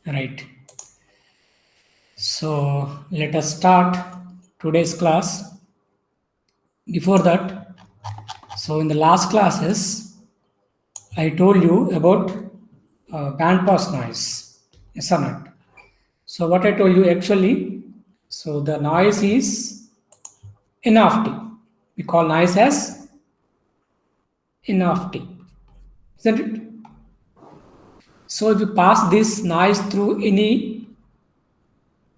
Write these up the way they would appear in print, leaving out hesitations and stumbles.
Right. So let us start today's class. Before that, so in the last classes, I told you about band pass noise. Yes or not? So what I told you actually, so the noise is inactive. We call noise as inactive, isn't it? So if you pass this noise through any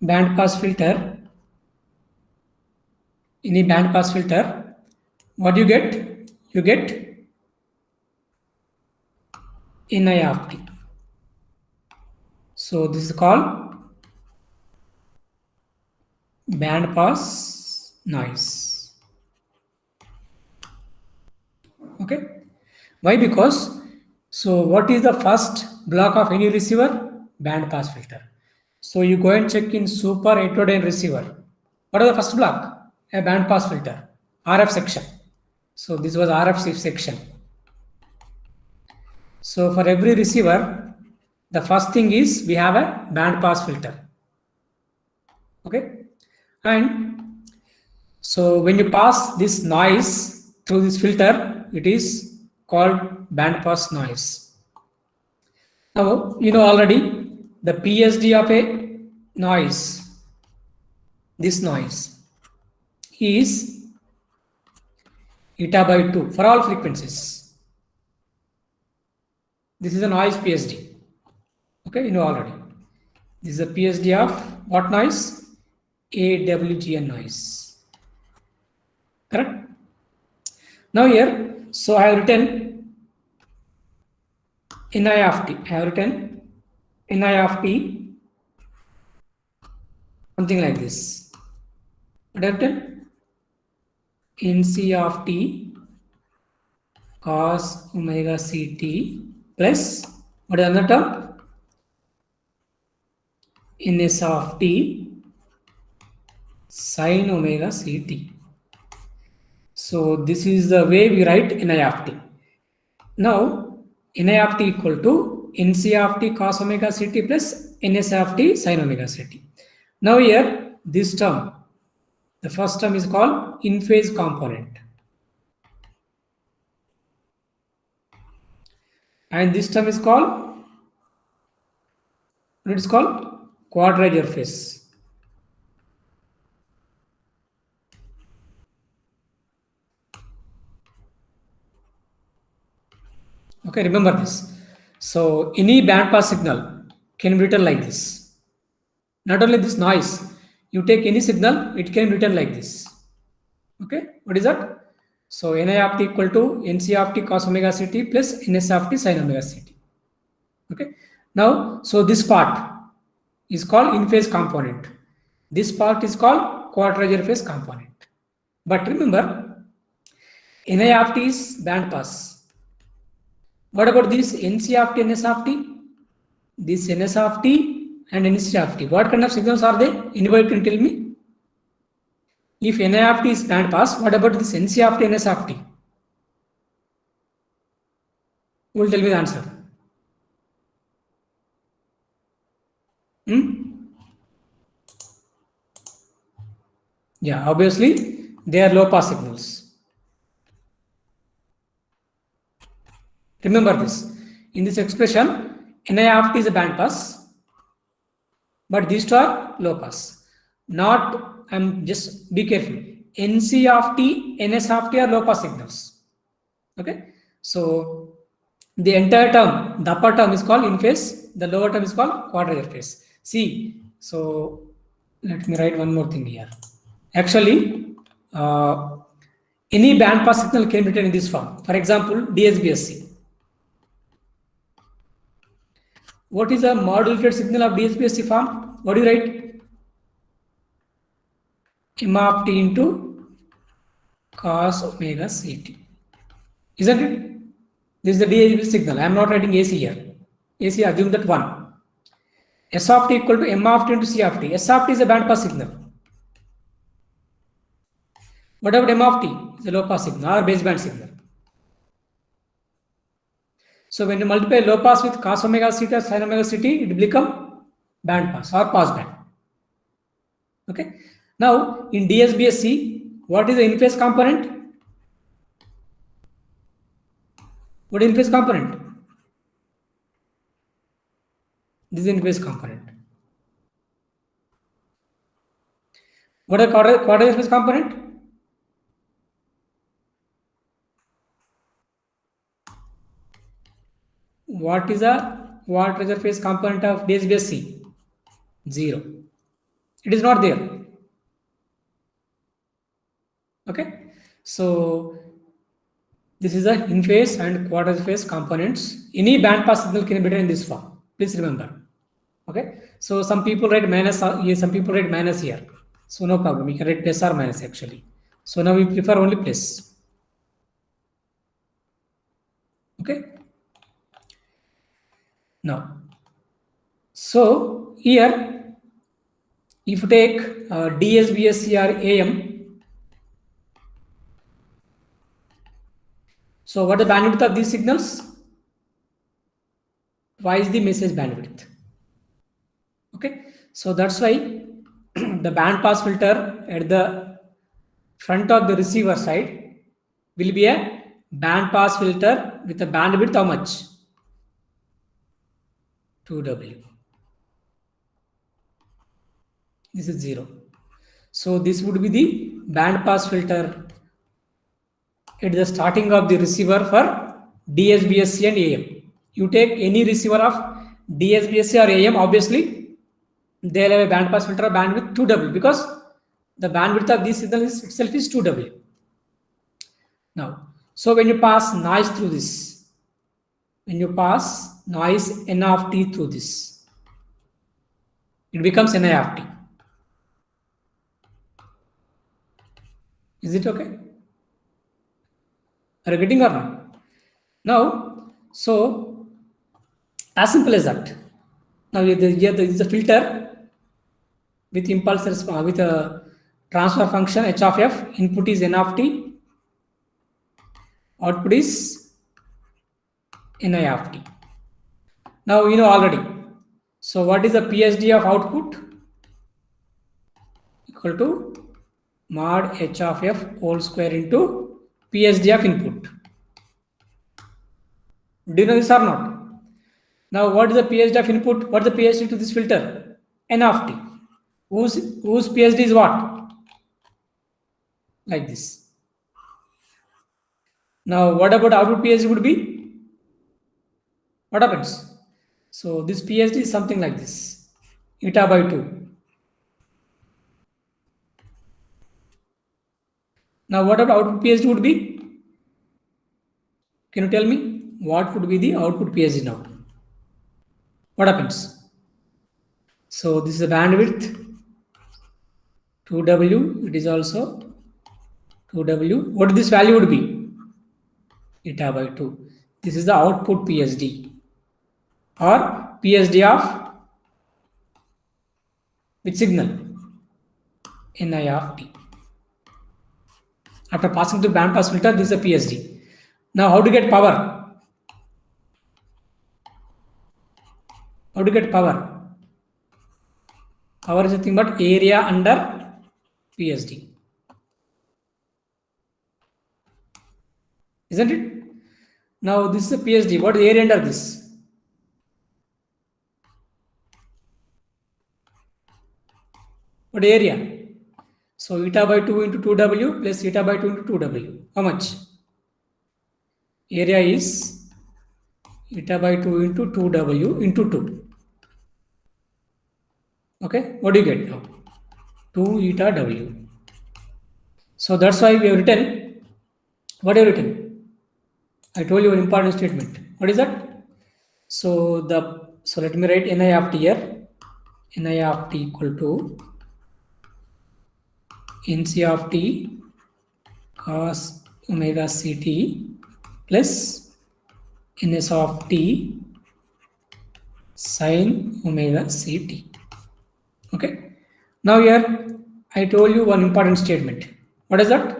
band pass filter, what you get? You get inactive. So this is called band pass noise. Okay. Why? Because so what is the first block of any receiver? Band pass filter. So you go and check in super heterodyne receiver. What is the first block? A band pass filter, RF section. So this was RF section. So for every receiver, the first thing is we have a band pass filter. Okay. And so when you pass this noise through this filter, it is called band pass noise. Now you know already the PSD of a noise, this noise is eta by 2 for all frequencies. This is a noise PSD. Okay, you know already. This is a PSD of what noise? AWGN noise. Correct? Now here, so I have written NI of T. I have written NI of T, something like this. What I have written? NC of T cos omega CT plus, what is another term? NS of T sin omega CT. So this is the way we write NI of T. Now NI of T equal to NC of T cos omega CT plus NS of T sin omega CT. Now here this term, the first term is called in phase component. And this term is called, what it is called? Quadrature phase. Okay, remember this. So any band pass signal can be written like this. Not only this noise, you take any signal, it can be written like this. Okay, what is that? So Ni of t equal to Nc of t cos omega ct plus Ns of t sin omega ct. Okay, now so this part is called in phase component. This part is called quadrature phase component. But remember, Ni of t is band pass. What about this Nc of t, Ns of t? This Ns of t and Nc of t. What kind of signals are they? Anybody can tell me? If Ni of t is band pass, what about this Nc of t, Ns of t? Who will tell me the answer? Yeah, obviously they are low pass signals. Remember this. In this expression, Ni of t is a band pass, but these two are low pass. Not, just be careful. Nc of t, Ns of t are low pass signals. Okay, so the entire term, the upper term is called in phase, the lower term is called quadrature phase. See, so let me write one more thing here. Actually, any band pass signal can be written in this form. For example, DSBSC. What is a modulated signal of DSBSC form? What do you write? M of t into cos omega ct. Isn't it? This is the DSBSC signal. I am not writing AC here. AC, assume that 1. S of t equal to M of t into C of t. S of t is a band pass signal. What about M of t? It's a low pass signal or baseband signal. So when you multiply low pass with cos omega ct or sin omega ct, it will become band pass or pass band. Okay. Now in DSBSC, what is the in-phase component? What is in-phase component? This is in-phase component. What is quarter in-phase component? What is a water phase component of DSBSC? 0. It is not there. Okay. So this is the in phase and quarter phase components. Any band pass signal can be written in this form. Please remember. Okay. So some people write minus here, some people write minus here. So no problem. We can write plus or minus actually. So now we prefer only plus. Okay. Now, so here, if you take DSBSC or AM, so what is the bandwidth of these signals? Twice the message bandwidth. Okay, so that's why the band pass filter at the front of the receiver side will be a band pass filter with a bandwidth how much? 2W. This is 0. So this would be the band pass filter at the starting of the receiver for DSBSC and AM. You take any receiver of DSBSC or AM, obviously they'll have a band pass filter bandwidth 2W because the bandwidth of this signal is itself is 2W. Now, so when you pass noise through this, when you pass noise N of T through this, it becomes Ni of T. Is it okay? Are you getting or not? Now, so as simple as that. Now here there is a filter with impulse response with a transfer function h of f. Input is N of T. Output is Ni of T. Now you know already. So what is the PSD of output? Equal to mod h of f whole square into PSD of input. Do you know this or not? Now what is the PSD of input? What is the PSD to this filter? N of T. Whose PSD is what? Like this. Now what about output PSD would be? What happens? So this PSD is something like this. Eta by 2. Now what about output PSD would be? Can you tell me what would be the output PSD now? What happens? So this is the bandwidth 2W. It is also 2W. What this value would be? Eta by 2. This is the output PSD or PSD of which signal? Ni of T. After passing through band pass filter, this is a PSD. Now how to get power? How to get power? Power is nothing but area under PSD. Isn't it? Now this is a PSD. What is the area under this? What area? So eta by 2 into 2W plus eta by 2 into 2W. How much? Area is eta by 2 into 2W into 2. Okay, what do you get now? 2 eta W. So that's why we have written, what have you written? I told you an important statement. What is that? So let me write Ni of T here. Ni of T equal to Nc of T cos omega Ct plus Ns of T sin omega Ct. Okay. Now here I told you one important statement. What is that?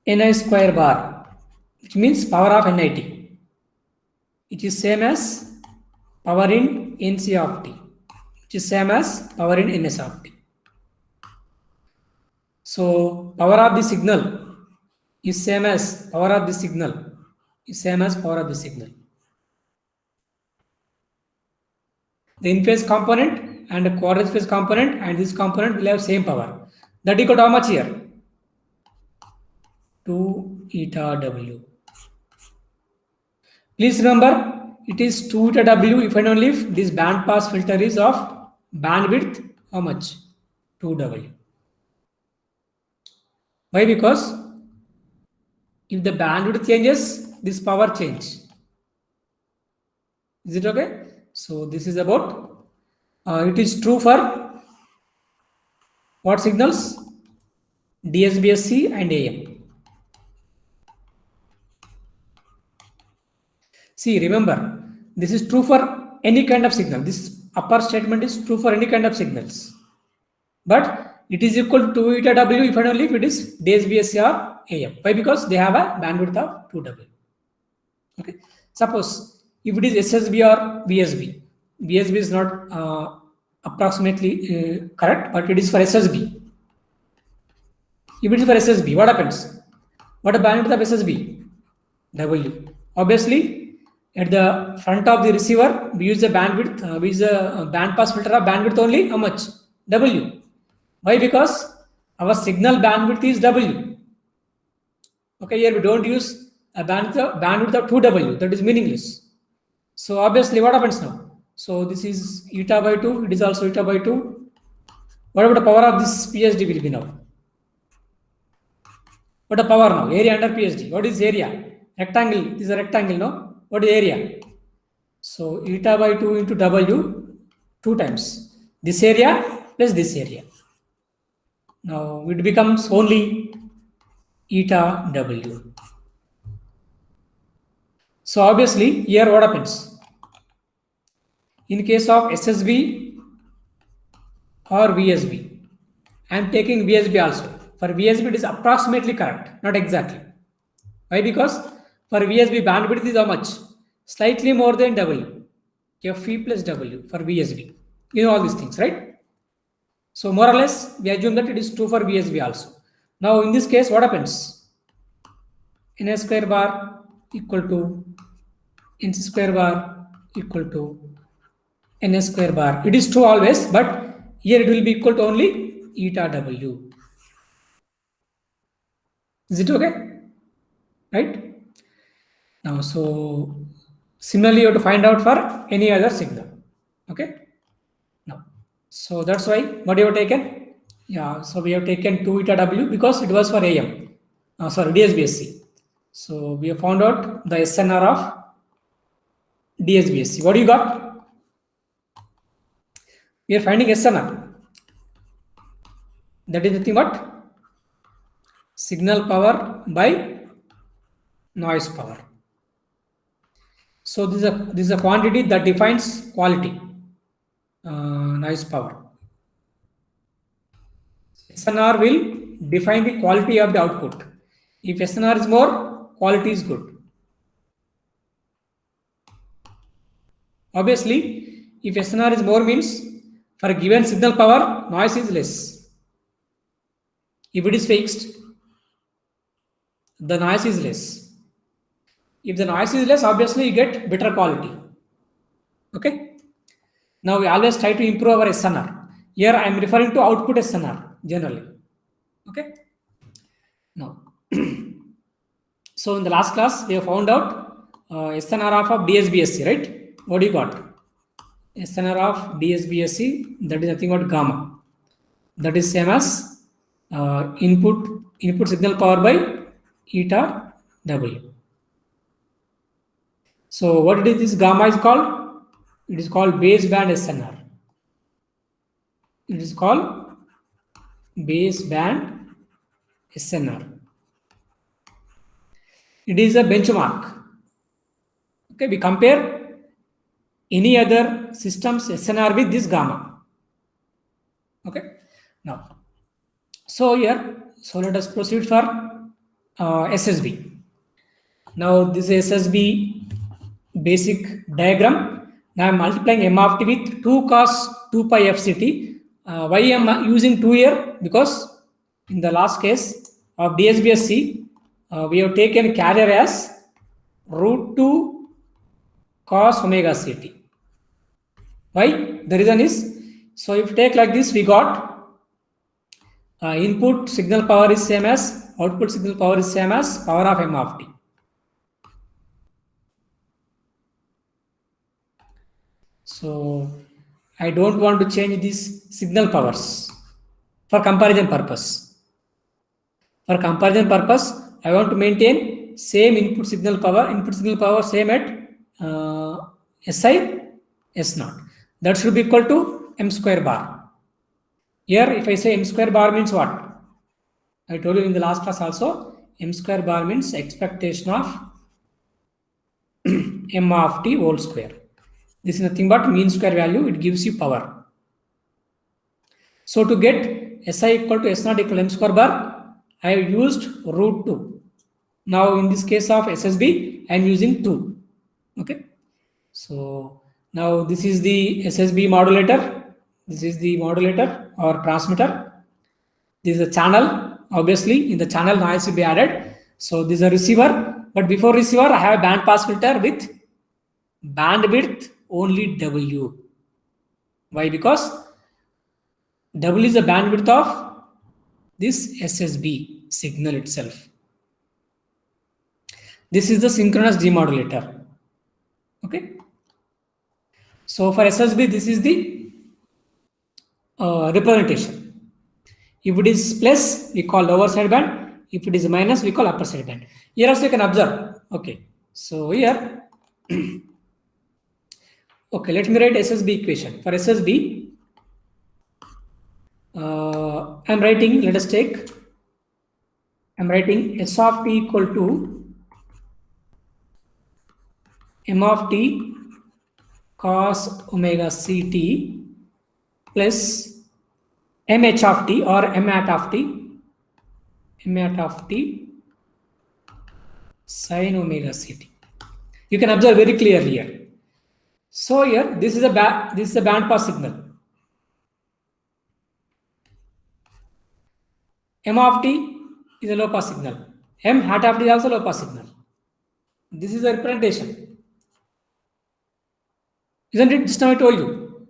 Ni square bar, which means power of NIT. It is same as power in NC of t, which is same as power in NS of t. So power of the signal is same as power of the signal is same as power of the signal. The in-phase component and the coordinate phase component and this component will have same power. That equal to how much here? 2 eta w. Please remember, it is 2 eta w if and only if this band pass filter is of bandwidth how much? 2w. Why? Because if the bandwidth changes, this power change. Is it okay? So this is about, it is true for what signals? DSBSC and AM. See, remember, this is true for any kind of signal. This upper statement is true for any kind of signals. But it is equal to 2 eta w if and only if it is DSBSC or AM. Why? Because they have a bandwidth of 2w. Okay. Suppose if it is SSB or VSB, VSB is not approximately correct, but it is for SSB. If it is for SSB, what happens? What is the bandwidth of SSB? W. Obviously, at the front of the receiver, we use the bandwidth, we use the band pass filter of bandwidth only. How much? W. Why? Because our signal bandwidth is W. Okay, here we don't use a bandwidth of 2W. That is meaningless. So obviously, what happens now? So this is eta by 2. It is also eta by 2. What about the power of this PSD will be now? What the power now? Area under PSD. What is area? Rectangle. This is a rectangle, no? What is area? So eta by 2 into W 2 times. This area plus this area. Now it becomes only eta W. So obviously here what happens? In case of SSB or VSB, I am taking VSB also. For VSB it is approximately correct, not exactly. Why? Because for VSB bandwidth is how much? Slightly more than W. FE plus W for VSB. You know all these things, right? So more or less we assume that it is true for VSB also. Now in this case what happens? NS square bar equal to NC square bar equal to NS square bar. It is true always, but here it will be equal to only eta W. Is it okay? Right? Now, so similarly, you have to find out for any other signal. Okay? Now, so that's why what you have taken? Yeah, so we have taken 2 eta W because it was for AM. Sorry, DSBSC. So we have found out the SNR of DSBSC. What do you got? We are finding SNR. That is nothing but signal power by noise power. So this is a quantity that defines quality, noise power. SNR will define the quality of the output. If SNR is more, quality is good. Obviously, if SNR is more means for a given signal power, noise is less. If it is fixed, the noise is less. If the noise is less, obviously you get better quality. Okay. Now we always try to improve our SNR. Here I am referring to output SNR generally. Okay. Now, so in the last class we have found out SNR of DSBSC, right? What do you got? SNR of DSBSC, that is nothing but gamma. That is same as input signal power by eta W. So what is this gamma is called? It is called baseband SNR. It is called baseband SNR. It is a benchmark. Okay, we compare any other system's SNR with this gamma. Okay, now, so here, so let us proceed for SSB. Now this is SSB basic diagram. Now I'm multiplying m of t with 2 cos 2 pi fct. Why am I using 2 here? Because in the last case of DSBSC, we have taken carrier as root 2 cos omega ct. Why? The reason is, so if you take like this, we got input signal power is same as output signal power is same as power of m of t. So I don't want to change these signal powers for comparison purpose. For comparison purpose, I want to maintain same input signal power same at Si, S0. That should be equal to m square bar. Here, if I say m square bar means what? I told you in the last class also, m square bar means expectation of m of t whole square. This is nothing but mean square value, it gives you power. So to get Si equal to S0 equal to m square bar, I have used root 2. Now in this case of SSB, I am using 2. Okay. So now this is the SSB modulator. This is the modulator or transmitter. This is a channel. Obviously, in the channel noise will be added. So this is a receiver. But before receiver, I have a band pass filter with bandwidth only W. Why? Because W is the bandwidth of this SSB signal itself. This is the synchronous demodulator. Okay. So for SSB, this is the representation. If it is plus, we call lower sideband. If it is minus, we call upper sideband. Here also you can observe. Okay. So here, okay, let me write SSB equation. For SSB, I'm writing, let us take, I'm writing S of t equal to m of t cos omega ct plus mh of t or m at of t sin omega ct. You can observe very clearly here. So here, this is a band pass signal. M of t is a low pass signal. M hat of t is also low pass signal. This is a representation. Isn't it? Just now I told you.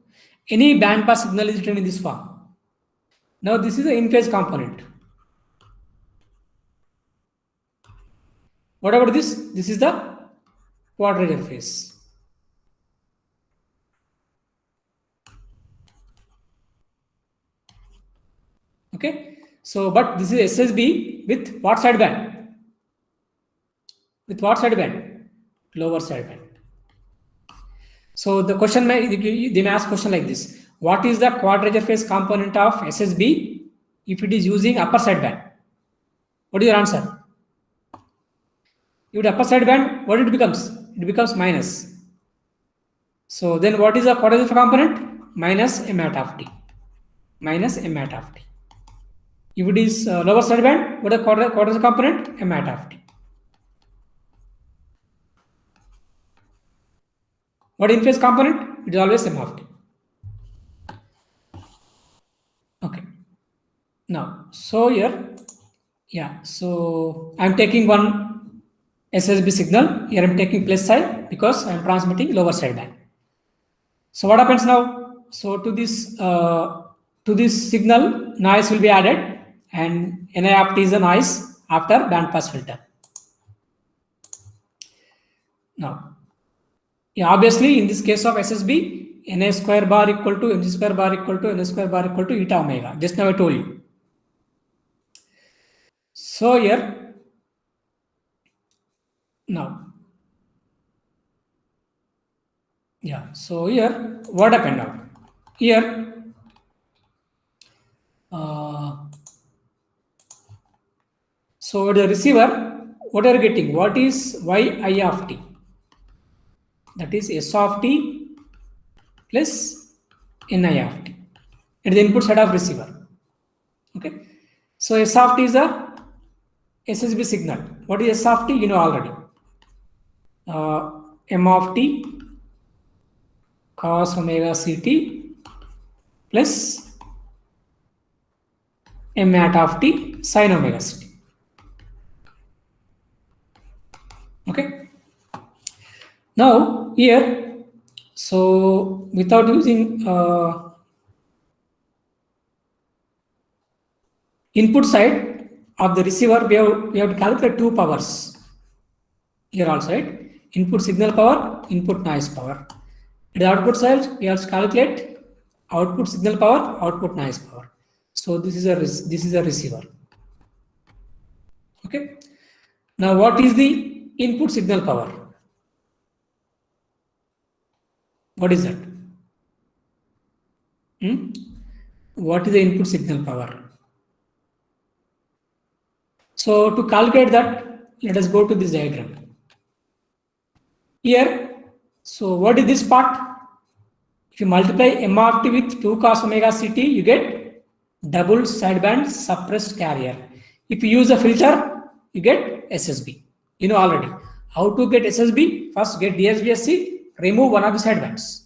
Any band pass signal is written in this form. Now this is the in phase component. What about this? This is the quadrature phase. Okay. So, but this is SSB with what sideband? With what sideband? Lower sideband. So the question they may ask question like this: what is the quadrature phase component of SSB if it is using upper sideband? What is your answer? If upper sideband, what it becomes? It becomes minus. So then what is the quadrature component? Minus m hat of t. Minus m hat of t. If it is lower sideband, what is the quadrature component? M hat of t. What in phase component? It is always m of t. Okay. Now, so here, yeah. So I'm taking one SSB signal. Here I'm taking plus side because I'm transmitting lower sideband. So what happens now? So to this signal, noise will be added, and Ni of t is the noise after band pass filter. Now, yeah, obviously in this case of SSB, Na square bar equal to mg square bar equal to N square bar equal to eta omega. Just now I told you. So here, now, yeah. So here, what happened now? Here, so the receiver, what are you getting? What is yi of t? That is S of t plus Ni of t at the input side of receiver. Okay. So S of t is a SSB signal. What is S of t? You know already. M of t cos omega ct plus m hat of t sin omega ct. Okay. Now here, so without using input side of the receiver, we have to calculate two powers here also, right? Input signal power, input noise power. At the output side, we have to calculate output signal power, output noise power. So this is a receiver. Okay. Now what is the input signal power? What is that? What is the input signal power? So to calculate that, let us go to this diagram. Here, so what is this part? If you multiply m of t with 2 cos omega ct, you get double sideband suppressed carrier. If you use a filter, you get SSB. You know already how to get SSB. First get DSBSC, remove one of the sidebands.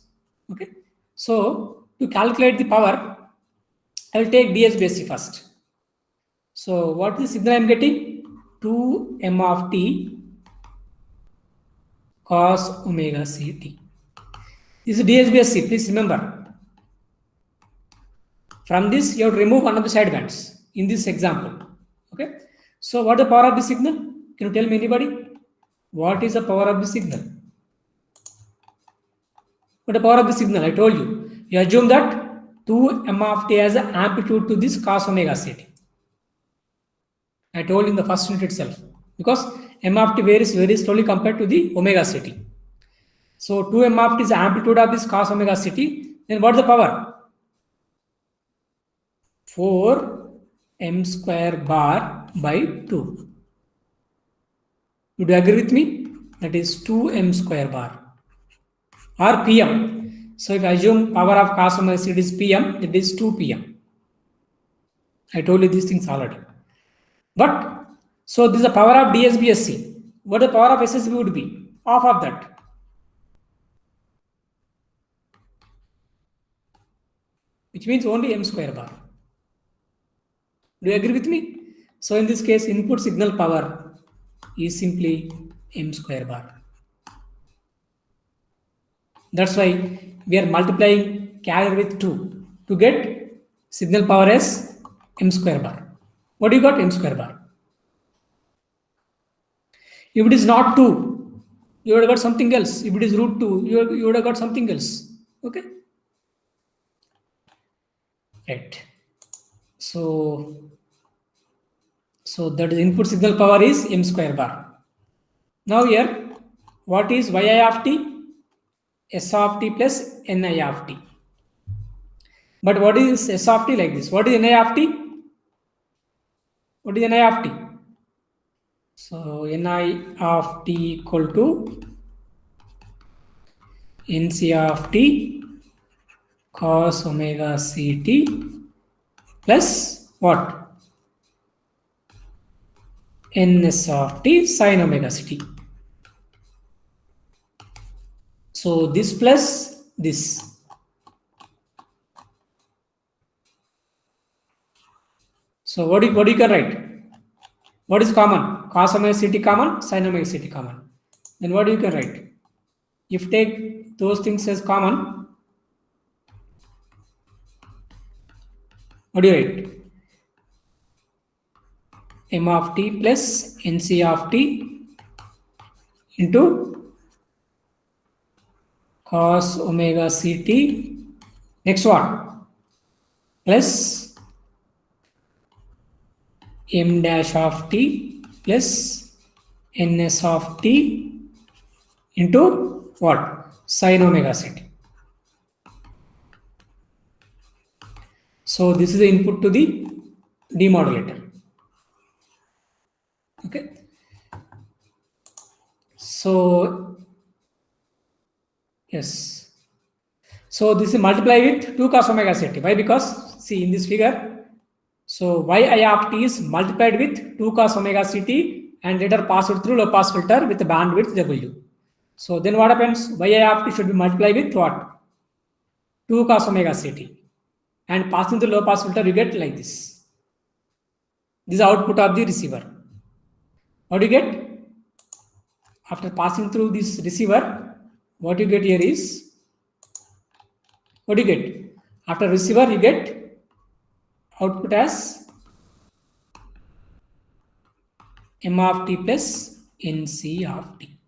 Okay. So to calculate the power, I will take DSBSC first. So what is the signal I am getting? 2 m of t cos omega ct. This is DSBSC, please remember. From this, you have to remove one of the sidebands in this example. Okay. So what is the power of the signal? Can you tell me, anybody? What is the power of the signal? What is the power of the signal? I told you. You assume that 2 m of t has an amplitude to this cos omega ct. I told in the first unit itself. Because m of t varies very slowly compared to the omega ct. So 2 m of t is the amplitude of this cos omega ct. Then what is the power? 4 m square bar by 2. Would you agree with me? That is 2 m square bar or pm. So if I assume power of cos omega ct is pm, it is 2 pm. I told you these things already. But so this is the power of DSBSC. What the power of SSB would be? Half of that. Which means only m square bar. Do you agree with me? So in this case, input signal power is simply m square bar. That's why we are multiplying carrier with 2 to get signal power as m square bar. What do you got? M square bar. If it is not 2, you would have got something else. If it is root 2, you would have got something else. Okay. Right. So that is input signal power is m square bar. Now here, what is yi of t? S of t plus ni of t. But what is S of t like this? What is ni of t? What is ni of t? So ni of t equal to nc of t cos omega ct plus what? ns of t sin omega ct. So this plus this. So what you can write? What is common? Cos omega ct common, sin omega ct common. Then what you can write? If take those things as common, what do you write? M of t plus nc of t into cos omega ct. Next one, plus m dash of t plus ns of t into what? Sin omega ct. So this is the input to the demodulator. Okay. So yes. So this is multiply with 2 cos omega ct. Why? Because see in this figure, so yi of t is multiplied with 2 cos omega ct and later passed through low pass filter with the bandwidth W. So then what happens? Yi of t should be multiplied with what? 2 cos omega ct. And passing through low pass filter, you get like this. This is output of the receiver. What do you get? After passing through this receiver, what you get here is, what do you get? After receiver, you get output as m of t plus nc of t.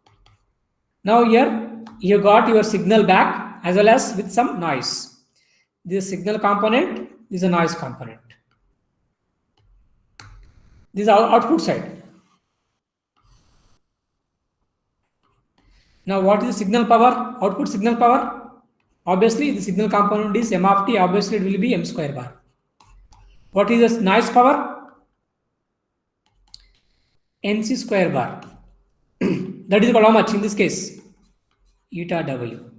Now here, you got your signal back as well as with some noise. This is signal component, this is a noise component. This is our output side. Now what is the signal power? Output signal power? Obviously the signal component is m of t, obviously it will be m square bar. What is the noise power? nc square bar. That is called how much in this case? Eta w.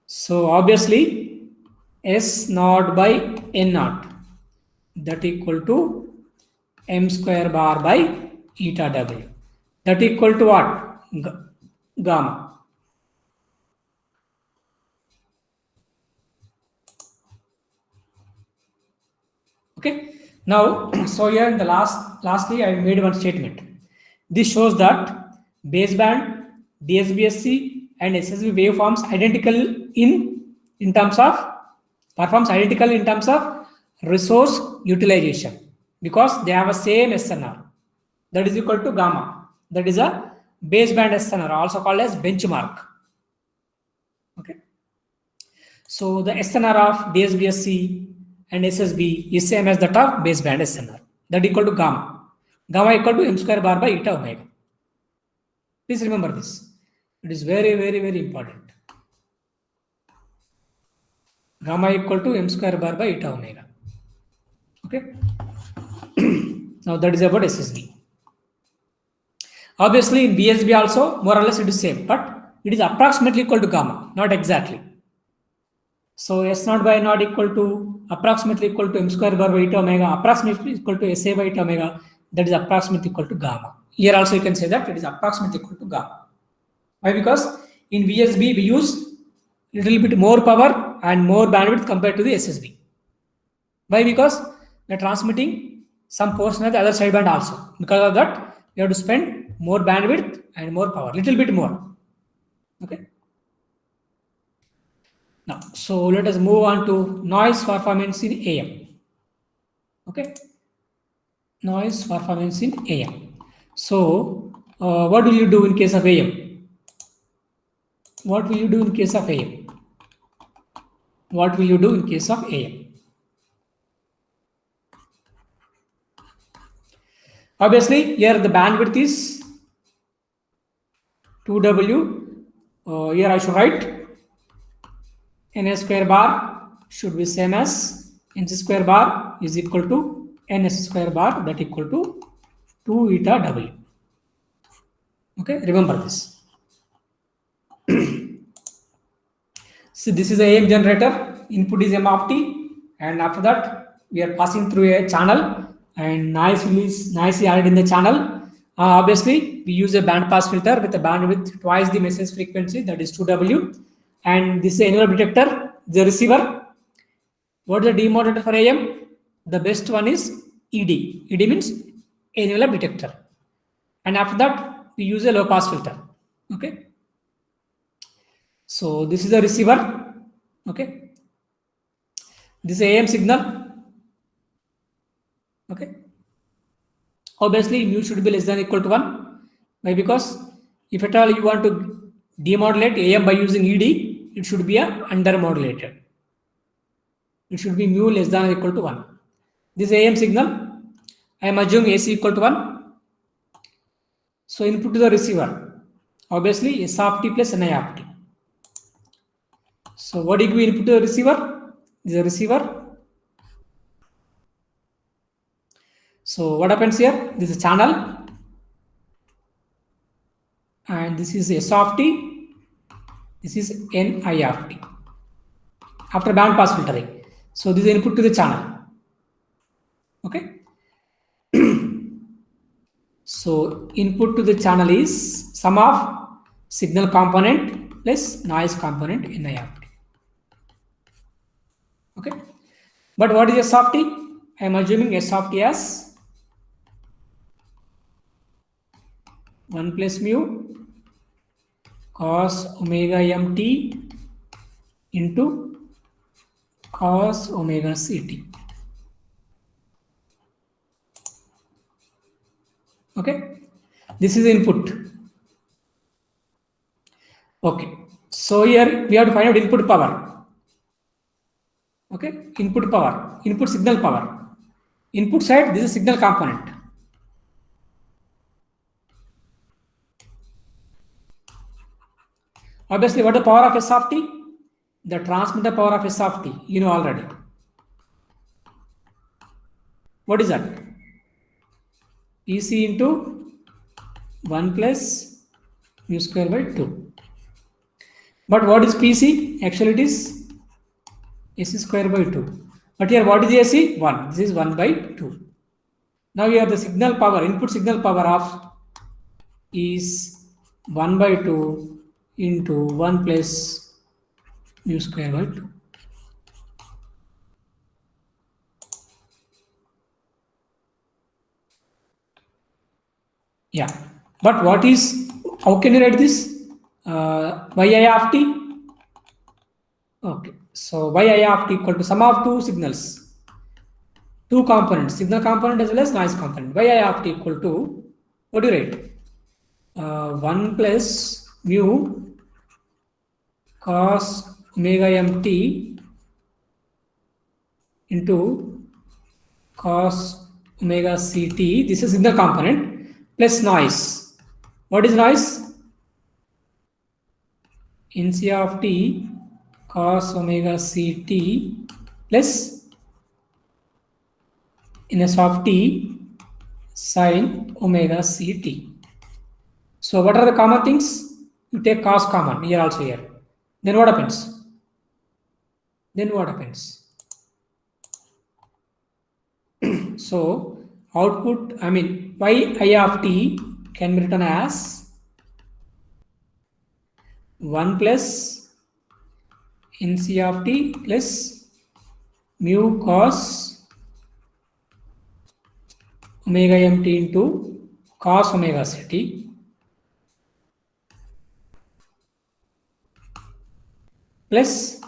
So obviously S naught by N naught, that equal to m square bar by eta w. That equal to what? Gamma. Okay. Now, so here in the lastly, I made one statement. This shows that baseband, DSBSC, and SSB waveforms identical in terms of performs identical in terms of resource utilization, because they have a same SNR, that is equal to gamma. That is a baseband SNR, also called as benchmark. Okay. So the SNR of DSBSC and SSB is same as that of baseband SNR, that equal to gamma. Gamma equal to m square bar by eta omega. Please remember this. It is very, very, very important. Gamma equal to m square bar by eta omega. Okay. Now that is about SSB. Obviously in BSB also more or less it is same, but it is approximately equal to gamma, not exactly. So S naught by naught equal to approximately equal to m square bar by eta omega, approximately equal to SA by eta omega, that is approximately equal to gamma. Here also you can say that it is approximately equal to gamma. Why? Because in VSB we use little bit more power and more bandwidth compared to the SSB. Why? Because we are transmitting some portion of the other sideband also. Because of that, we have to spend more bandwidth and more power, little bit more. Okay. Now, so let us move on to noise performance in AM. Okay. Noise performance in AM. So, what will you do in case of AM? What will you do in case of AM? What will you do in case of AM? Obviously, here the bandwidth is 2W. Here I should write NS square bar should be same as NC square bar is equal to NS square bar, that equal to 2 eta W. Okay, remember this. So this is a AM generator, input is m of t, and after that we are passing through a channel and noise is added in the channel. Obviously we use a band pass filter with a bandwidth twice the message frequency, that is 2W, and this is an envelope detector, the receiver. What is the demodulator for AM? The best one is ED. ED means envelope detector, and after that we use a low pass filter. Okay. So this is a receiver. Okay. This is AM signal. Okay. Obviously mu should be less than or equal to 1. Why? Because if at all you want to demodulate AM by using ED, it should be a undermodulated. It should be mu less than or equal to 1. This AM signal, I am assuming AC equal to 1. So input to the receiver, obviously S of t plus Ni of t. So what do you input to the receiver? This is a receiver. So what happens here? This is a channel, and this is S of t. This is Ni of t. After band pass filtering, so this is input to the channel. Okay. So input to the channel is sum of signal component plus noise component Ni of t. Okay. But what is S of t? I am assuming S of t as 1 plus mu cos omega mt into cos omega ct. Okay. This is the input. Okay. So here we have to find out input power. Okay. Input power. Input signal power. Input side, this is signal component. Obviously, what is the power of S of t? The transmitter power of S of t, you know already. What is that? EC into 1 plus mu square by 2. But what is PC? Actually, it is AC square by 2. But here, what is AC? 1. This is 1 by 2. Now, you have the signal power, input signal power of is 1 by 2 into 1 plus mu square by 2. Yeah. But what is, how can you write this? yi of t? Okay. So yi of t equal to sum of two signals. Two components, signal component as well as noise component. yi of t equal to, what do you write? 1 plus mu cos omega mt into cos omega ct. This is signal component plus noise. What is noise? Nc of t cos omega ct plus ns of t sin omega ct. So what are the common things? You take cos common here also here. Then what happens? So output, I mean yi of t can be written as 1 plus nc of t plus mu cos omega mt into cos omega ct plus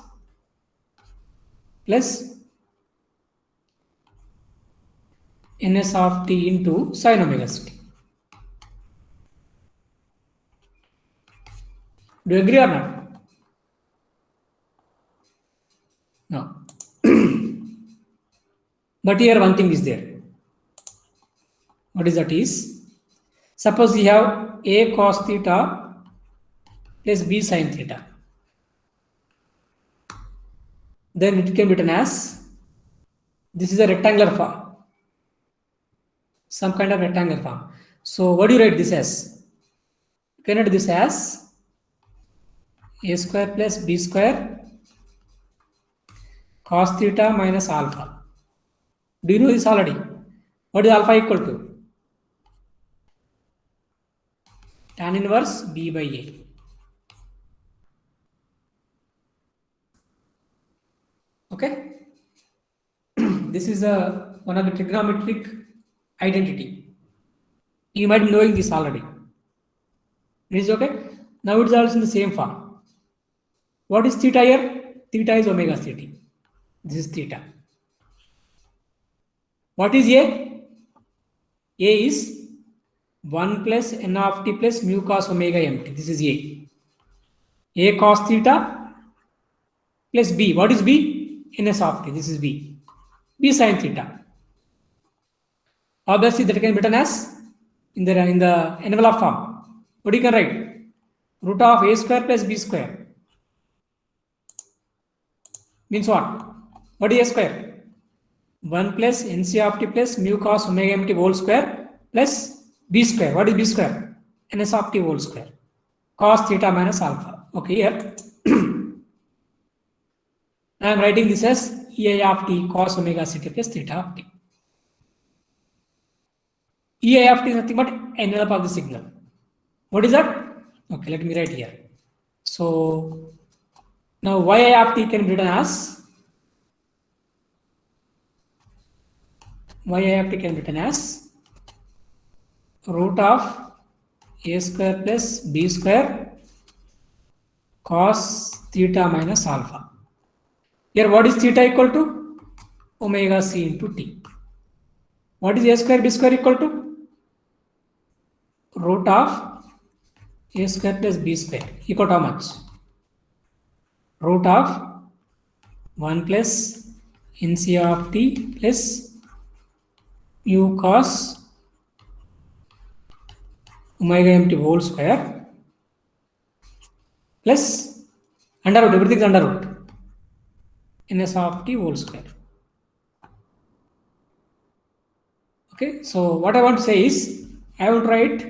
ns of t into sin omega ct. Do you agree or not? No. But here one thing is there. What is that is? Suppose we have a cos theta plus b sin theta. Then it can be written as, this is a rectangular form. Some kind of rectangular form. So what do you write this as? You can write this as a square plus b square cos theta minus alpha. Do you know this already? What is alpha equal to? Tan inverse b by a. Okay. This is one of the trigonometric identity. You might be knowing this already. It is okay. Now it is also in the same form. What is theta here? Theta is omega ct. This is theta. What is a? A is 1 plus n of t plus mu cos omega mt. This is a. A cos theta plus b. What is b? Ns of t. This is b. B sin theta. Obviously, that can be written as in the envelope form. What you can write? Root of a square plus b square. Means what? What is a square? 1 plus nc of t plus mu cos omega mt whole square plus b square. What is b square? Ns of t whole square. Cos theta minus alpha. Okay, here. I am writing this as ei of t cos omega ct plus theta of t. ei of t is nothing but envelope of the signal. What is that? Okay, let me write here. So now yi of t can be written as yi of t can be written as root of a square plus b square cos theta minus alpha. Here what is theta equal to? Omega c into t. What is a square b square equal to? Root of a square plus b square equal to how much? Root of 1 plus nc of t plus mu cos omega mt whole square plus under root, everything is under root, ns of t whole square. Okay, so what I want to say is I will write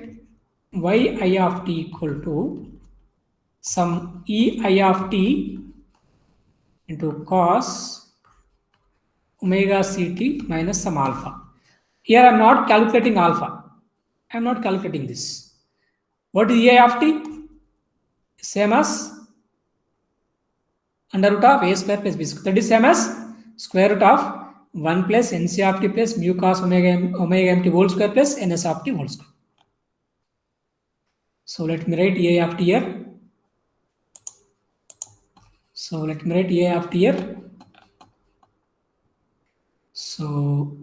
yi of t equal to some ei of t into cos omega ct minus some alpha. Here I am not calculating alpha. I am not calculating this. What is ei of t? Same as under root of a square plus b square. That is same as square root of 1 plus nc of t plus mu cos omega mt whole square plus ns of t whole square. So let me write ei of t here. So let me write ei of t here. So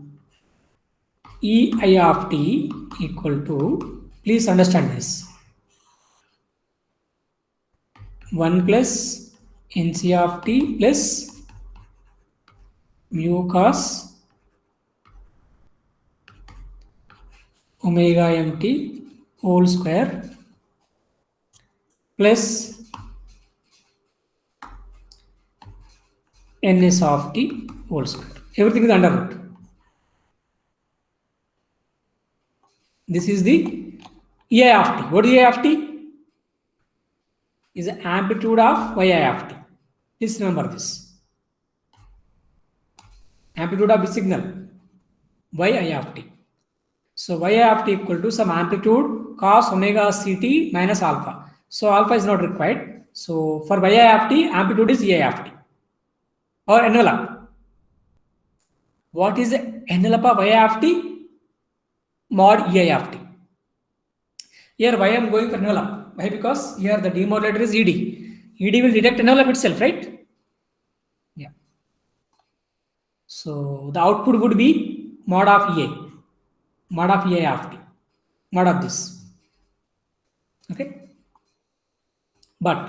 ei of t equal to, please understand this, 1 plus nc of t plus mu cos omega mt whole square plus ns of t whole square. Everything is under root. This is the ei of t. What is ei of t? Is the amplitude of yi of t. Please remember this. Amplitude of the signal yi of t. So yi of t equal to some amplitude cos omega ct minus alpha. So alpha is not required. So for yi of t, amplitude is ei of t or envelope. What is the envelope of yi of t? Mod ei of t. Here y I am going for envelope. Why? Because here the demodulator is ed. Ed will detect envelope itself, right? Yeah. So the output would be mod of ei. Mod of ei of t. Mod of this. Okay. But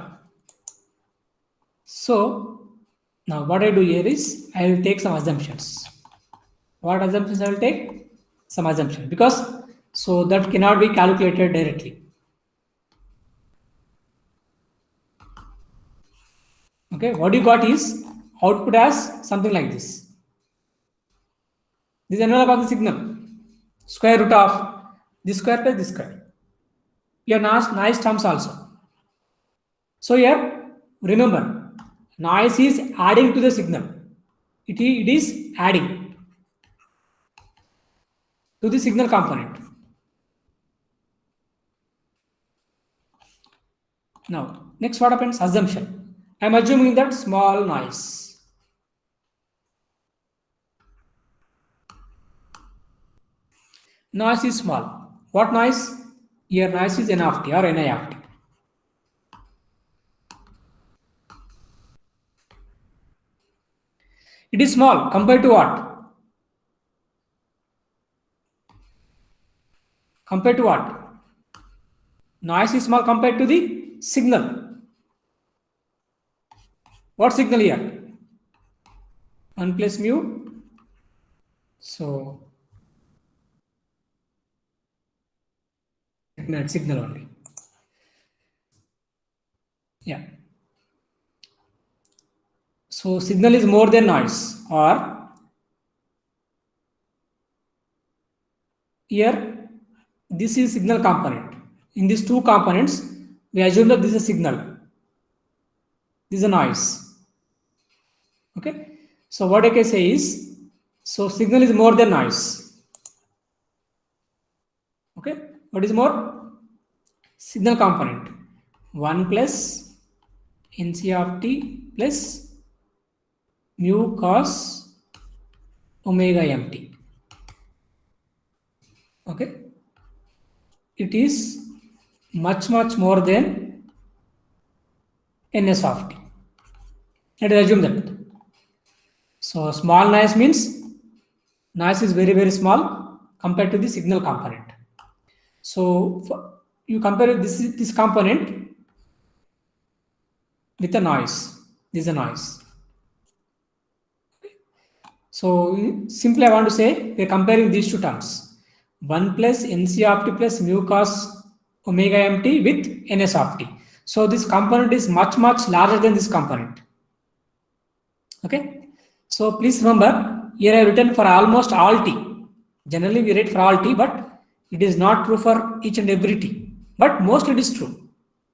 so now what I do here is I will take some assumptions. What assumptions I will take? Some assumption, because so that cannot be calculated directly. Okay, what you got is output as something like this. This is envelope of the signal, square root of this square plus this square. Here noise terms also. So here remember, noise is adding to the signal. It is adding to the signal component. Now, next what happens? Assumption. I am assuming that small noise. Noise is small. What noise? Here noise is n of t or ni of t. It is small compared to what? Compared to what? Noise is small compared to the signal. What signal here? 1 plus mu. So signal only. Yeah. So signal is more than noise, or here this is signal component. In these two components, we assume that this is a signal. This is a noise. Okay. So what I can say is, so signal is more than noise. Okay. What is more? Signal component. 1 plus nc of t plus mu cos omega mt. Okay, it is much more than ns of t. Let us assume that. So small noise means noise is very small compared to the signal component. So you compare this component with a noise. This is a noise. So simply I want to say we are comparing these two terms. 1 plus NC of t plus mu cos omega mt with ns of t. So this component is much larger than this component. Okay. So please remember, here I have written for almost all t. Generally we write for all t, but it is not true for each and every t. But mostly it is true.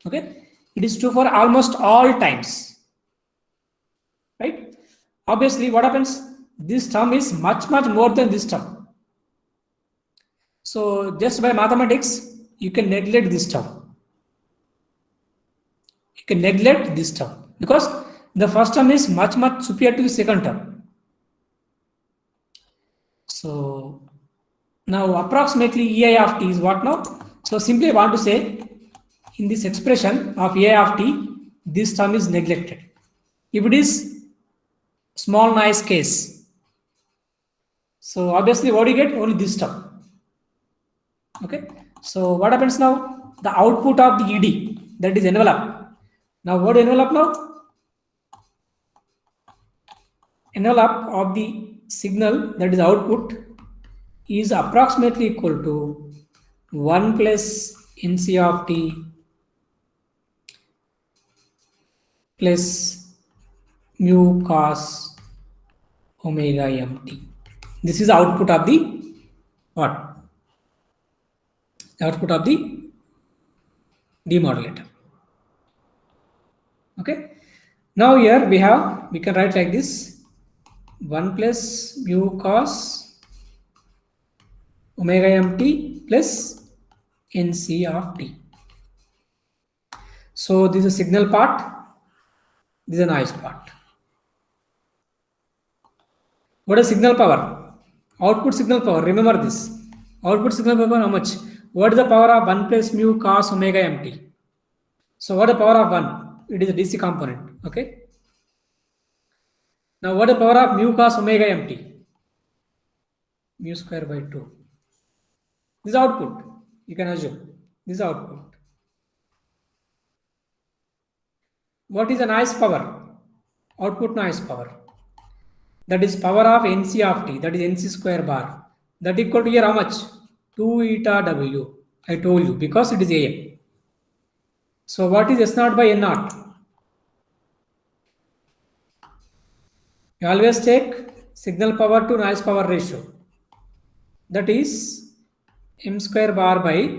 Okay. It is true for almost all times. Right. Obviously, what happens? This term is much more than this term. So just by mathematics, you can neglect this term. You can neglect this term because the first term is much superior to the second term. So now approximately EI of t is what now? So simply I want to say in this expression of EI of t, this term is neglected. If it is small noise case, so obviously what do you get? Only this term. Okay. So what happens now? The output of the ED, that is envelope. Now what envelope now? Envelope of the signal, that is output, is approximately equal to 1 plus NC of t plus mu cos omega mt. This is output of the what? Output of the demodulator. Okay. Now here we can write like this: 1 plus mu cos omega mt plus NC of t. So this is a signal part, this is a noise part. What is signal power? Output signal power. Remember this. Output signal power how much? What is the power of 1 plus mu cos omega mt? So what is the power of 1? It is a DC component. Okay. Now what is the power of mu cos omega mt? Mu square by 2. This is output. You can assume. This is output. What is the noise power? Output noise power. That is power of NC of t. That is NC square bar. That equal to here how much? 2 eta W. I told you because it is AM. So what is S naught by N naught? You always take signal power to noise power ratio. That is M square bar by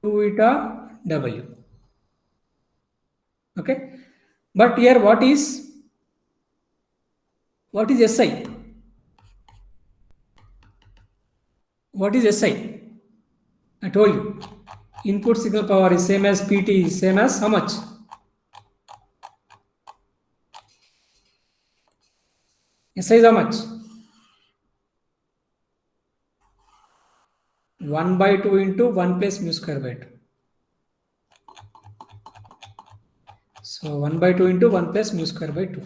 2 eta W. Okay. But here what is SI? What is SI? I told you. Input signal power is same as PT is same as how much? SI is how much? 1 by 2 into 1 plus mu square by 2. So 1 by 2 into 1 plus mu square by 2.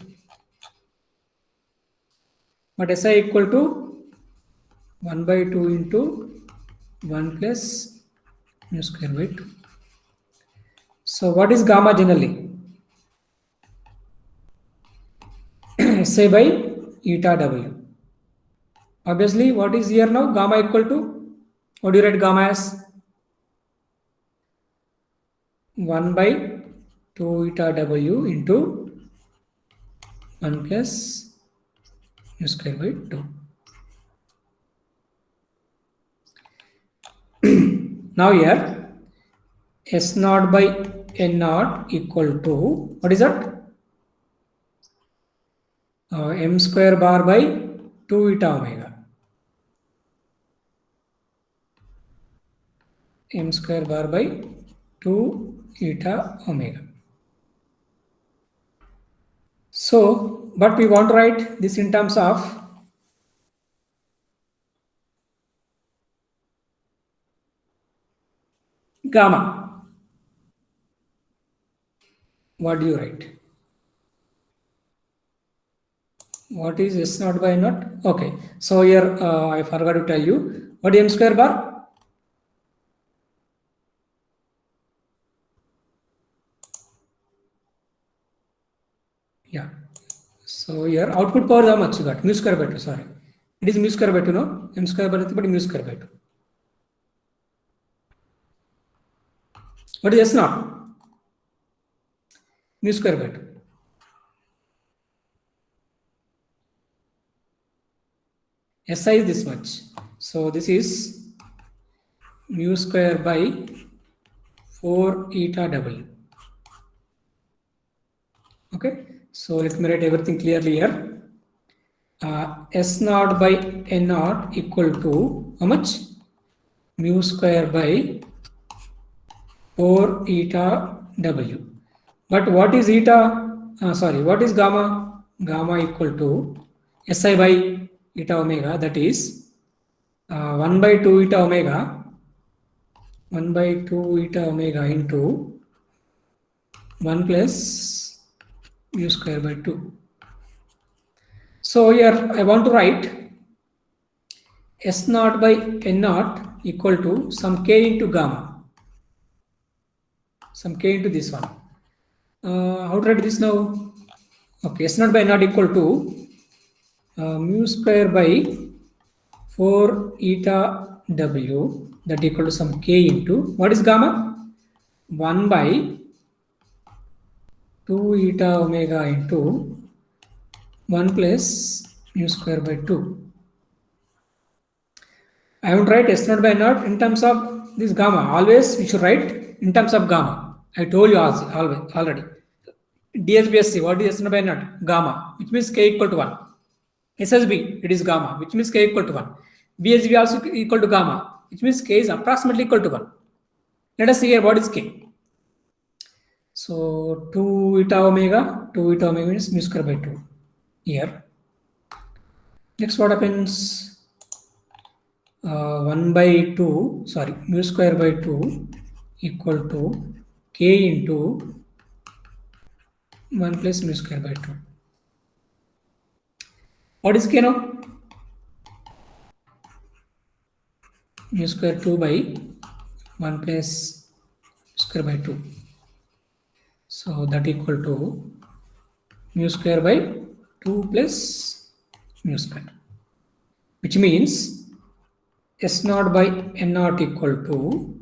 But SI equal to 1 by 2 into 1 plus mu square by 2. So what is gamma generally? SI by eta W. Obviously, what is here now? Gamma equal to, what do you write gamma as? 1 by 2 eta W into 1 plus mu square by 2. Now here, S naught by N naught equal to, what is that? M square bar by 2 eta omega. M square bar by 2 eta omega. So, but we want to write this in terms of Gamma. What do you write? What is S naught by naught? Okay. So here I forgot to tell you. What is M square bar? Yeah. So here output power how much you got? Mu square by 2. Sorry. It is mu square by 2, no? M square by 2, but mu square by 2. What is S naught? Mu square by 2. SI is this much. So this is mu square by 4 eta W. Okay. So let me write everything clearly here. S naught by N naught equal to how much? Mu square by 4 eta W. But what is eta? What is gamma? Gamma equal to SI by eta omega, that is 1 by 2 eta omega, 1 by 2 eta omega into 1 plus mu square by 2. So here I want to write S naught by N naught equal to some k into gamma, some k into this one. How to write this now? Okay, S naught by N naught equal to mu square by 4 eta W, that equal to some k into, what is gamma? 1 by 2 eta omega into 1 plus mu square by 2. I would write S naught by naught in terms of this gamma. Always we should write in terms of gamma. I told you already. DSBSC, what is S naught by naught? Gamma, which means k equal to 1. SSB, it is gamma, which means k equal to 1. BSB also equal to gamma, which means k is approximately equal to 1. Let us see here what is k. So 2 eta omega means mu square by 2 here. Next what happens? 1 by 2, mu square by 2 equal to k into 1 plus mu square by 2. What is k now? Mu square 2 by 1 plus square by 2. So that equal to mu square by 2 plus mu square, which means S naught by N naught equal to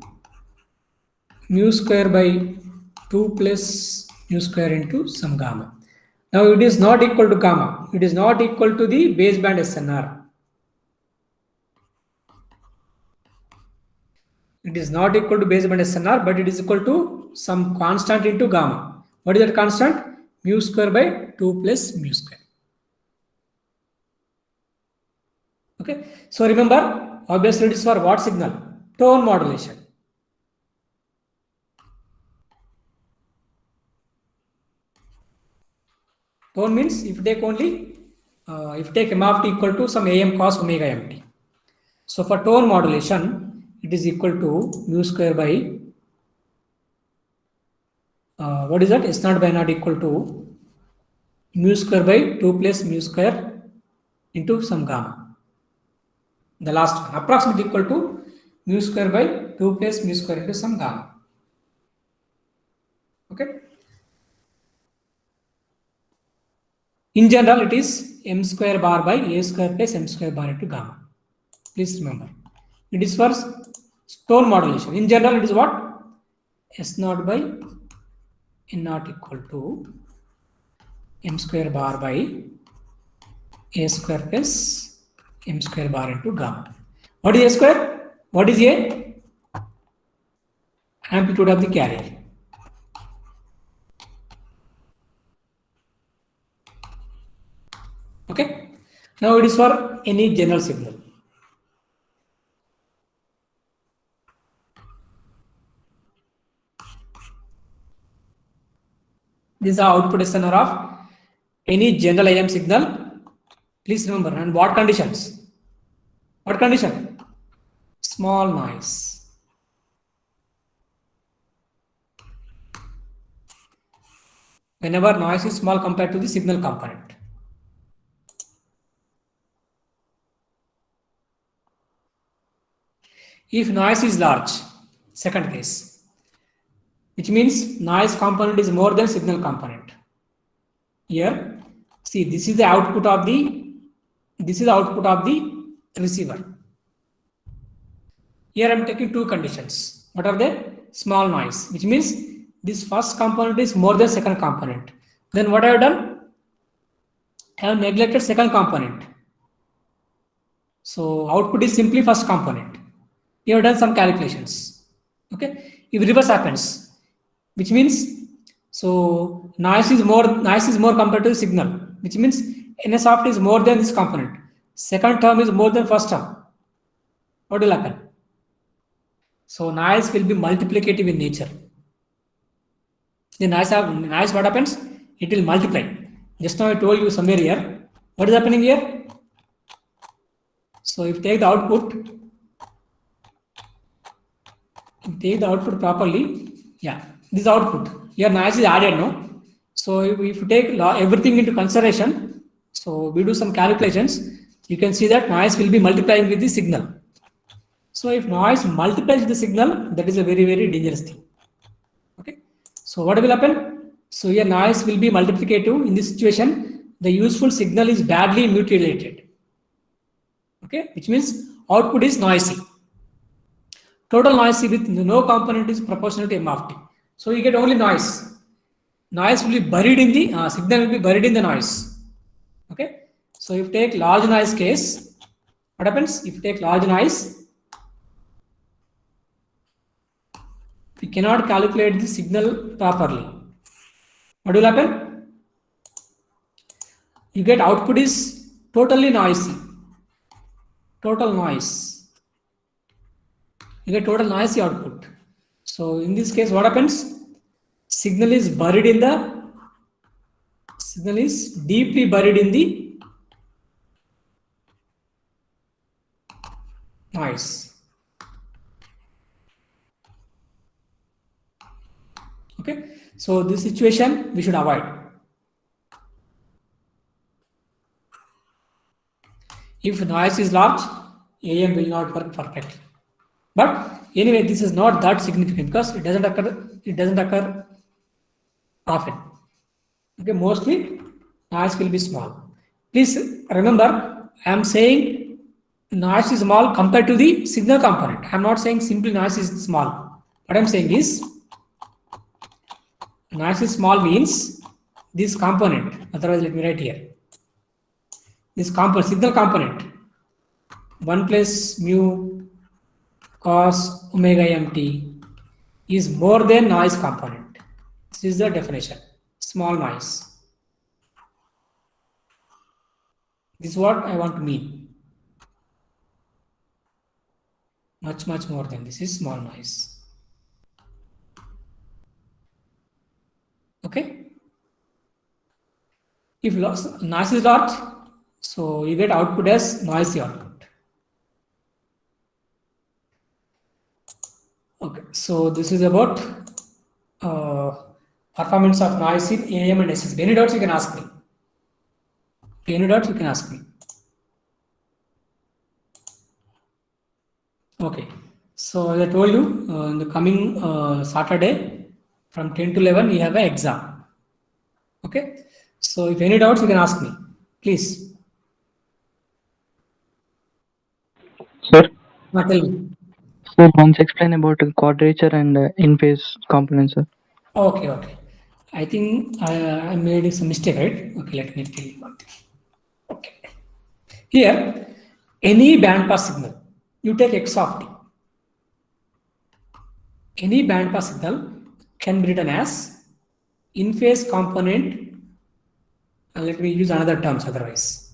mu square by 2 plus mu square into some gamma. Now it is not equal to gamma. It is not equal to the baseband SNR. It is not equal to baseband SNR, but it is equal to some constant into gamma. What is that constant? Mu square by 2 plus mu square. Okay. So remember, obviously it is for what signal? Tone modulation. Tone means if you take only, if you take m of t equal to some am cos omega mt. So for tone modulation, it is equal to mu square by, what is that? S naught by naught equal to mu square by 2 plus mu square into some gamma. The last one, approximately equal to mu square by 2 plus mu square into some gamma. Okay. In general, it is m square bar by a square plus m square bar into gamma. Please remember. It is for tone modulation. In general, it is what? S naught by N naught equal to m square bar by a square plus m square bar into gamma. What is a square? What is a? Amplitude of the carrier. Okay. Now it is for any general signal. This is the output SNR of any general AM signal. Please remember, and what conditions? What condition? Small noise. whenever noise is small compared to the signal component. If noise is large, second case, which means noise component is more than signal component. Here, see, this is the output of the receiver. Here I am taking two conditions. What are they? Small noise, which means this first component is more than second component. Then what I have done? I have neglected second component. So output is simply first component. You have done some calculations. Okay. If reverse happens, which means so noise is more compared to the signal, which means NS soft is more than this component. Second term is more than first term. What will happen? So noise will be multiplicative in nature. The noise what happens? It will multiply. Just now I told you somewhere here. What is happening here? So if you take the output, properly, yeah, this output. Here noise is added, no? So if you take everything into consideration, so we do some calculations, you can see that noise will be multiplying with the signal. So if noise multiplies the signal, that is a very, very dangerous thing. Okay. So what will happen? So here noise will be multiplicative. In this situation, the useful signal is badly mutilated. Okay, which means output is noisy. Total noisy with no component is proportional to M of t. So you get only noise. Noise will be buried in the signal will be buried in the noise. Okay. So if you take large noise case, what happens? If you take large noise, we cannot calculate the signal properly. What will happen? You get output is totally noisy. Total noise. You get total noisy output. So in this case, what happens? Signal is deeply buried in the noise. Okay, so this situation we should avoid. If noise is large, AM will not work perfectly. But anyway, this is not that significant because it doesn't occur often. Okay, mostly noise will be small. Please remember, I am saying noise is small compared to the signal component. I am not saying simply noise is small. What I am saying is noise is small means this component. Otherwise, let me write here. This component, signal component, 1 plus mu cos omega mt is more than noise component. This is the definition. Small noise. This is what I want to mean. Much more than this is small noise. Okay. If noise is large, so you get output as noisy output. Okay, so this is about performance of noise in AM and SSB. Any doubts you can ask me. Any doubts you can ask me. Okay, so as I told you, in the coming Saturday from 10 to 11 we have an exam. Okay, so if any doubts you can ask me, please. Sir, Tell me. sir, once explain about quadrature and in-phase components, sir. Okay. I think I made some mistake, right? Okay, let me tell you one thing. Okay. Here, any bandpass signal, you take x of t. Any bandpass signal can be written as in-phase component, and let me use another terms otherwise.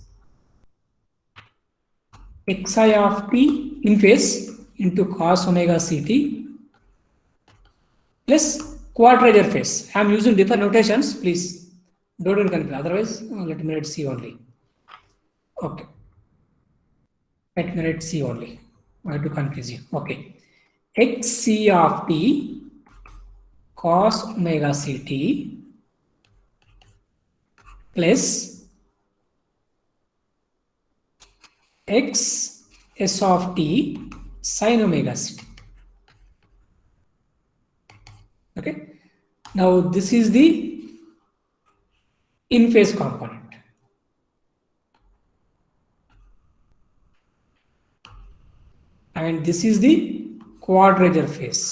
Xi of t in phase into cos omega ct plus quadrature phase. I am using different notations, please don't confuse. Otherwise, let me write C only. Okay. Let me write C only. I have to confuse you. Okay. Xc of t cos omega ct plus x s of t sine omega ct. Okay. Now this is the in phase component. And this is the quadrature phase.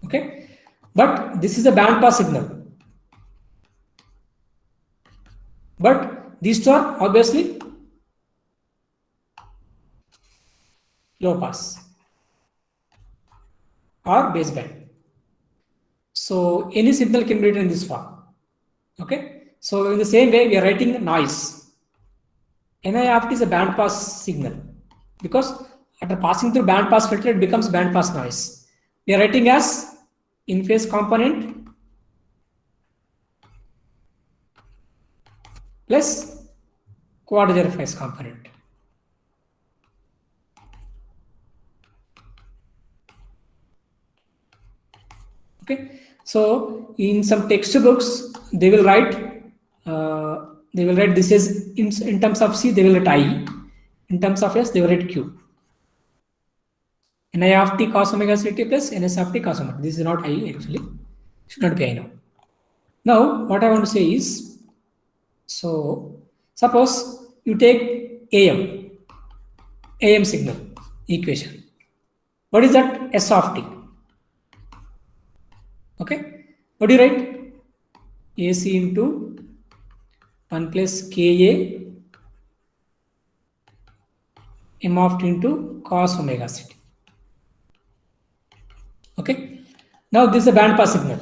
Okay. But this is a band pass signal. But these two are obviously low pass or baseband. So any signal can be written in this form. Okay. So in the same way, we are writing noise. NI of t is a band pass signal because after passing through band pass filter, it becomes band pass noise. We are writing as in phase component plus quadrature phase component. Okay, so in some textbooks they will write this is in terms of C they will write I, in terms of S they will write Q. Ni of t cos omega ct plus ns of t cos omega. This is not I actually, should not be I now. Now what I want to say is, so suppose you take AM signal equation. What is that? S of t. Okay, what do you write? AC into 1 plus Ka m of t into cos omega ct. Okay, now this is a band pass signal.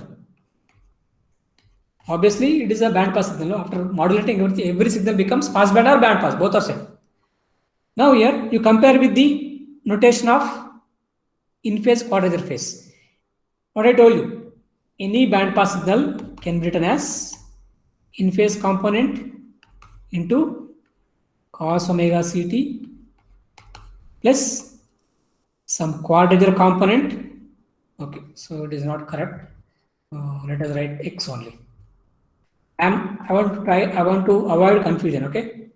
Obviously, it is a band pass signal. After modulating every signal becomes pass band or band pass, both are same. Now here you compare with the notation of in phase quadrature phase. What I told you, any band pass signal can be written as in phase component into cos omega ct plus some quadrature component. Okay, so it is not correct. Let us write x only. I want to avoid confusion. Okay,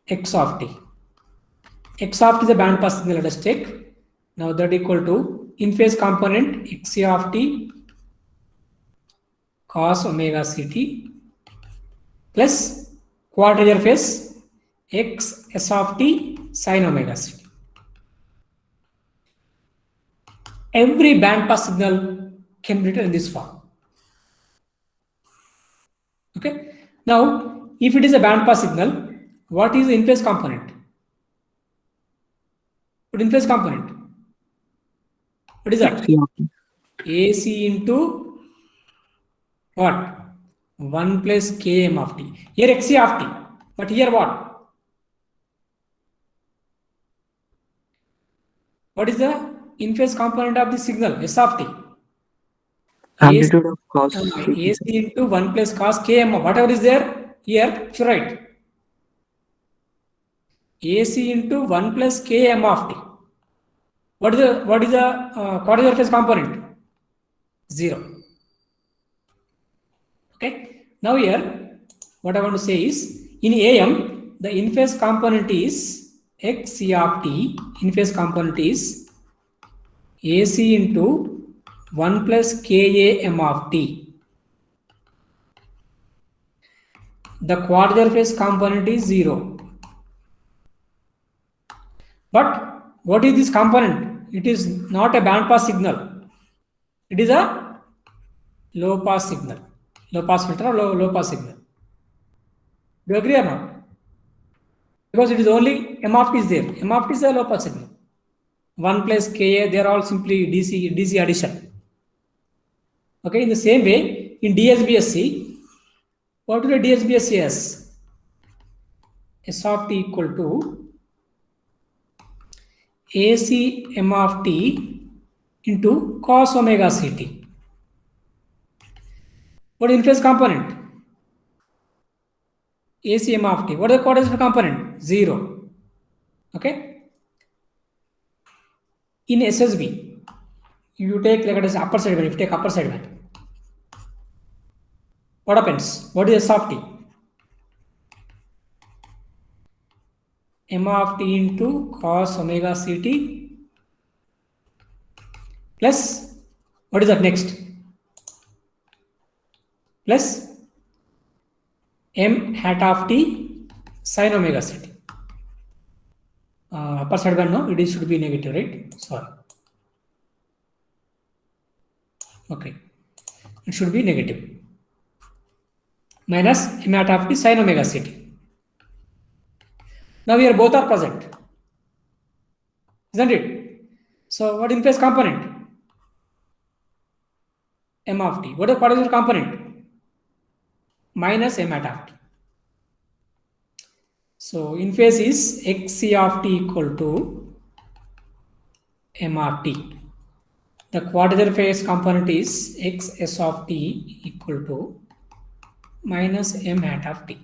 x of t. X of t is a band pass signal. Let us take. Now that equal to in phase component x of t cos omega ct plus quadrature phase x s of t sin omega ct. Every band pass signal can be written in this form. Okay. Now, if it is a band pass signal, what is the in phase component? What in phase component? What is that? AC into what? 1 plus Km of t. Here XC of t. But here what? What is the in phase component of the signal? S of t. Amplitude of cos AC into 1 plus cos Km. Whatever is there, here, should write. AC into 1 plus Km of t. What is the quadrature phase component? 0. Okay. Now here, what I want to say is, in AM, the in phase component is XC of t. In phase component is AC into 1 plus Kam of t. The quadrature phase component is 0. But what is this component? It is not a band pass signal. It is a low pass signal. Low pass filter or low pass signal. Do you agree or not? Because it is only M of t is there. M of t is a low pass signal. 1 plus Ka, they are all simply DC addition. Okay, in the same way, in DSBSC, what will the DSBSC as? S of t equal to AC M of t into cos omega ct. What is in phase component? AC M of t. What is the quadrature component? 0. Okay. In SSB, you take like it is upper side band, if you take upper side band, what happens? What is S of t? M of t into cos omega ct plus, what is that next? Plus m hat of t sin omega ct. Upper side band, no, it should be negative, right? Sorry. Okay, it should be negative. Minus m hat of t sin omega ct. Now here both are present, isn't it? So what in phase component? M of t. What is your component? Minus m hat of t. So in phase is xc of t equal to m of t. The quadrature phase component is xs of t equal to minus m hat of t.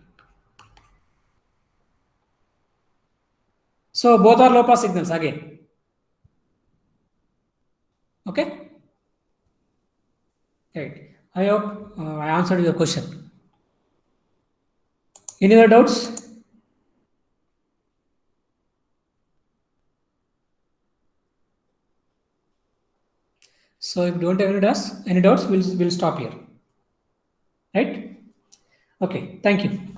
So both are low pass signals again. Okay? Right. I hope I answered your question. Any other doubts? So if you don't have any doubts, we'll stop here. Right? Okay. Thank you.